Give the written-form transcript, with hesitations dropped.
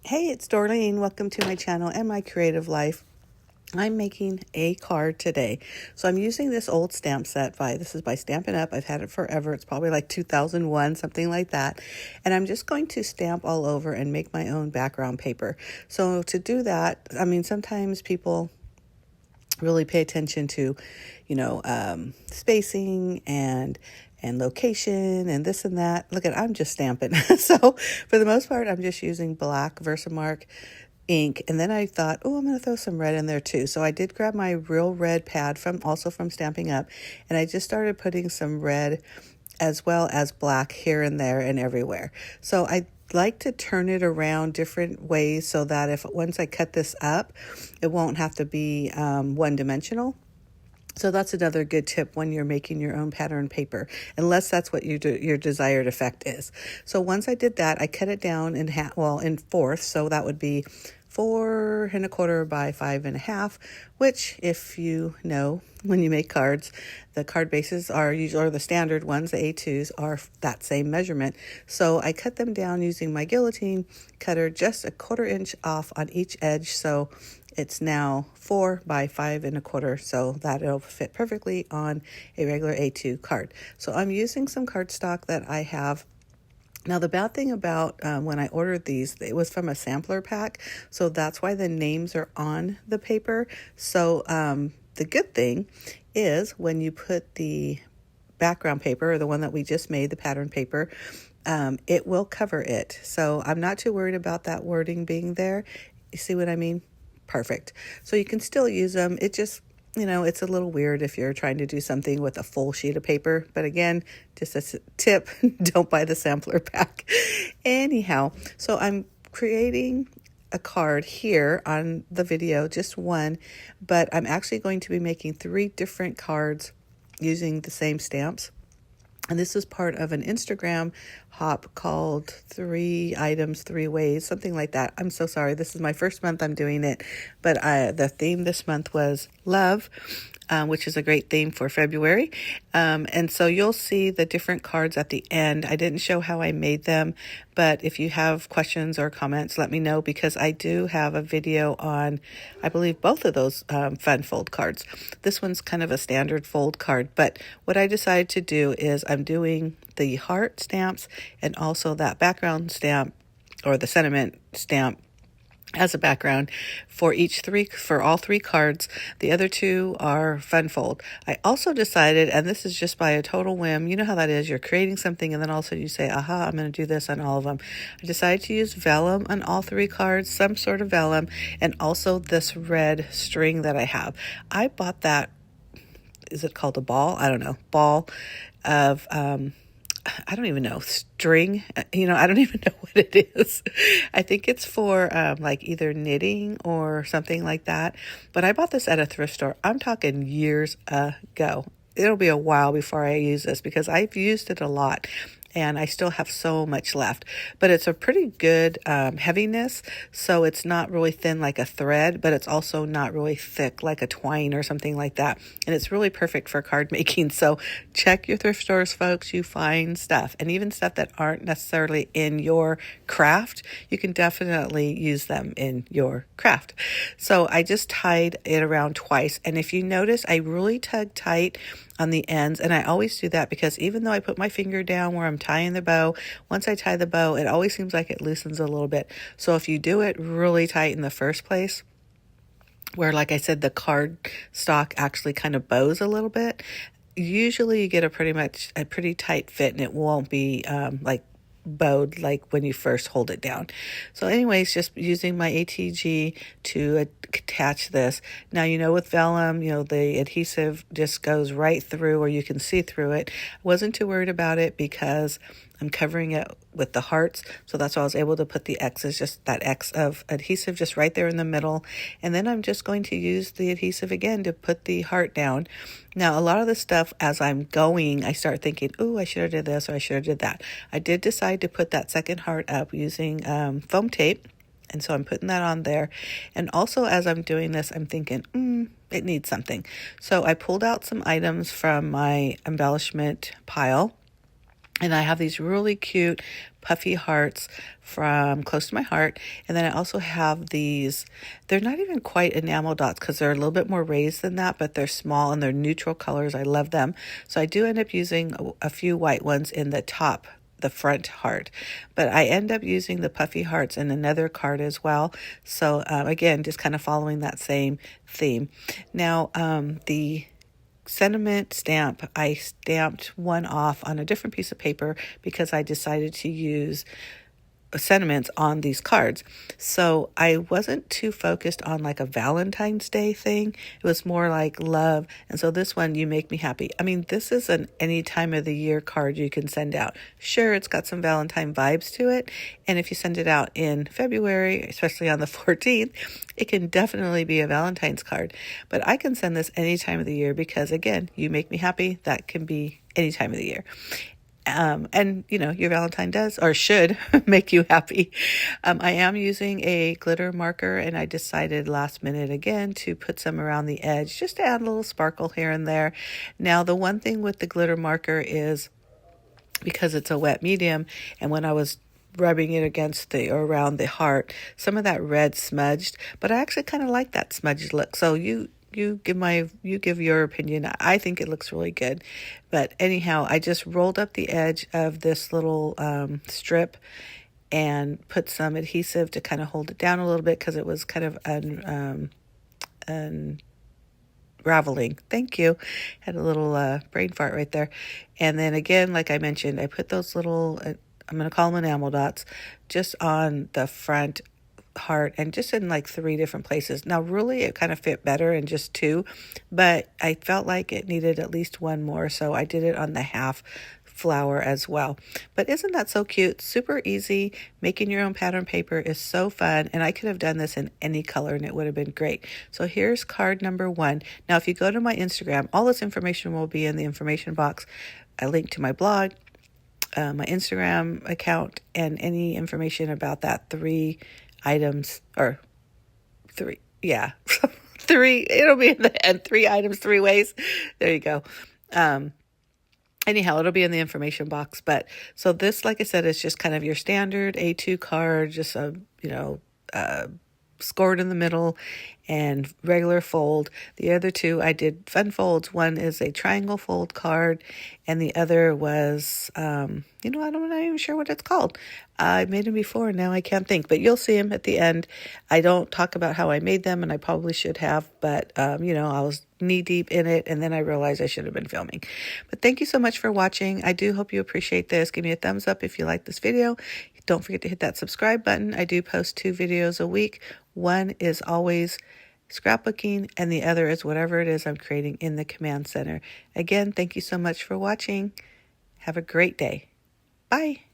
Hey, it's Dorleen. Welcome to my channel and my creative life. I'm making a card today. So I'm using this old stamp set this is by Stampin' Up. I've had it forever. It's probably like 2001, something like that. And I'm just going to stamp all over and make my own background paper. So to do that, sometimes people really pay attention to, spacing and location and this and that. Look I'm just stamping. So for the most part, I'm just using black Versamark ink. And then I thought, I'm going to throw some red in there too. So I did grab my real red pad from Stampin' Up. And I just started putting some red as well as black here and there and everywhere. So I like to turn it around different ways so that once I cut this up, it won't have to be one-dimensional. So that's another good tip when you're making your own pattern paper, unless that's what your desired effect is. So once I did that, I cut it down in fourths. So that would be 4¼ by 5½, which, if you know, when you make cards, the card bases are usually, or the standard ones, the A2s, are that same measurement. So I cut them down using my guillotine cutter, just 1/4 inch off on each edge. So it's now 4 by 5¼ so that it'll fit perfectly on a regular A2 card. So I'm using some cardstock that I have. Now, the bad thing about when I ordered these, it was from a sampler pack, so that's why the names are on the paper. So the good thing is when you put the background paper, or the one that we just made, the pattern paper, it will cover it. So I'm not too worried about that wording being there. You see what I mean? Perfect. So you can still use them. It just, it's a little weird if you're trying to do something with a full sheet of paper. But again, just a tip, don't buy the sampler pack. Anyhow, so I'm creating a card here on the video, just one, but I'm actually going to be making 3 different cards using the same stamps. And this is part of an Instagram hop called 3 Items, 3 Ways, something like that. I'm so sorry. This is my first month I'm doing it. But the theme this month was love, which is a great theme for February. And so you'll see the different cards at the end. I didn't show how I made them, but if you have questions or comments, let me know, because I do have a video on, I believe, both of those fun fold cards. This one's kind of a standard fold card, but what I decided to do is I'm doing the heart stamps and also that background stamp, or the sentiment stamp, as a background for all 3 cards. The other 2 are fun fold. I also decided, and this is just by a total whim, you know how that is, you're creating something and then also you say, aha, I'm going to do this on all of them. I decided to use vellum on all 3 cards, some sort of vellum, and also this red string that I have. I bought that, is it called a ball? I don't know, ball of, I don't even know, string, I don't even know what it is. I think it's for like either knitting or something like that. But I bought this at a thrift store. I'm talking years ago. It'll be a while before I use this because I've used it a lot. And I still have so much left. But it's a pretty good heaviness, so it's not really thin like a thread, but it's also not really thick like a twine or something like that. And it's really perfect for card making. So check your thrift stores, folks. You find stuff, and even stuff that aren't necessarily in your craft, you can definitely use them in your craft. So I just tied it around twice. And if you notice, I really tug tight on the ends, and I always do that because even though I put my finger down where I'm tying the bow, once I tie the bow, it always seems like it loosens a little bit. So if you do it really tight in the first place, where, like I said, the card stock actually kind of bows a little bit, usually you get a pretty tight fit, and it won't be like bowed like when you first hold it down. So anyways, just using my ATG to attach this. Now, with vellum, the adhesive just goes right through, or you can see through it. I wasn't too worried about it because I'm covering it with the hearts, so that's why I was able to put the X's, just that X of adhesive just right there in the middle. And then I'm just going to use the adhesive again to put the heart down. Now, a lot of the stuff, as I'm going, I start thinking, I should have did this or I should have did that. I did decide to put that second heart up using foam tape. And so I'm putting that on there. And also, as I'm doing this, I'm thinking, it needs something. So I pulled out some items from my embellishment pile. And I have these really cute puffy hearts from Close to My Heart. And then I also have these, they're not even quite enamel dots because they're a little bit more raised than that, but they're small and they're neutral colors. I love them. So I do end up using a few white ones in the top, the front heart, but I end up using the puffy hearts in another card as well. So again, just kind of following that same theme. Now, the sentiment stamp, I stamped one off on a different piece of paper because I decided to use sentiments on these cards. So I wasn't too focused on like a Valentine's Day thing. It was more like love. And so this one, You Make Me Happy. I mean, this is an any time of the year card you can send out. Sure, it's got some Valentine vibes to it. And if you send it out in February, especially on the 14th, it can definitely be a Valentine's card. But I can send this any time of the year because again, You Make Me Happy, that can be any time of the year. And you know, your Valentine does or should make you happy. I am using a glitter marker, and I decided last minute again to put some around the edge just to add a little sparkle here and there. Now, the one thing with the glitter marker is because it's a wet medium, and when I was rubbing it against the or around the heart, some of that red smudged, but I actually kind of like that smudged look. So you give your opinion. I think it looks really good. But anyhow, I just rolled up the edge of this little strip and put some adhesive to kind of hold it down a little bit because it was kind of unraveling. Thank you. Had a little brain fart right there. And then again, like I mentioned, I put those little, I'm going to call them enamel dots, just on the front heart and just in like 3 different places. Now, really, it kind of fit better in just 2, but I felt like it needed at least 1 more, so I did it on the half flower as well. But isn't that so cute? Super easy. Making your own pattern paper is so fun, and I could have done this in any color and it would have been great. So here's card number 1. Now, if you go to my Instagram, all this information will be in the information box. I link to my blog, my Instagram account, and any information about that 3 items, or 3, yeah, 3, it'll be in the end, 3 items, 3 ways. There you go. Anyhow, it'll be in the information box. But so this, like I said, is just kind of your standard A2 card, just a, scored in the middle and regular fold. The other 2, I did fun folds. One is a triangle fold card, and the other was, I'm not even sure what it's called. I made them before, and now I can't think, but you'll see them at the end. I don't talk about how I made them, and I probably should have, but, I was knee deep in it, and then I realized I should have been filming. But thank you so much for watching. I do hope you appreciate this. Give me a thumbs up if you like this video. Don't forget to hit that subscribe button. I do post 2 videos a week. One is always scrapbooking, and the other is whatever it is I'm creating in the command center. Again, thank you so much for watching. Have a great day. Bye.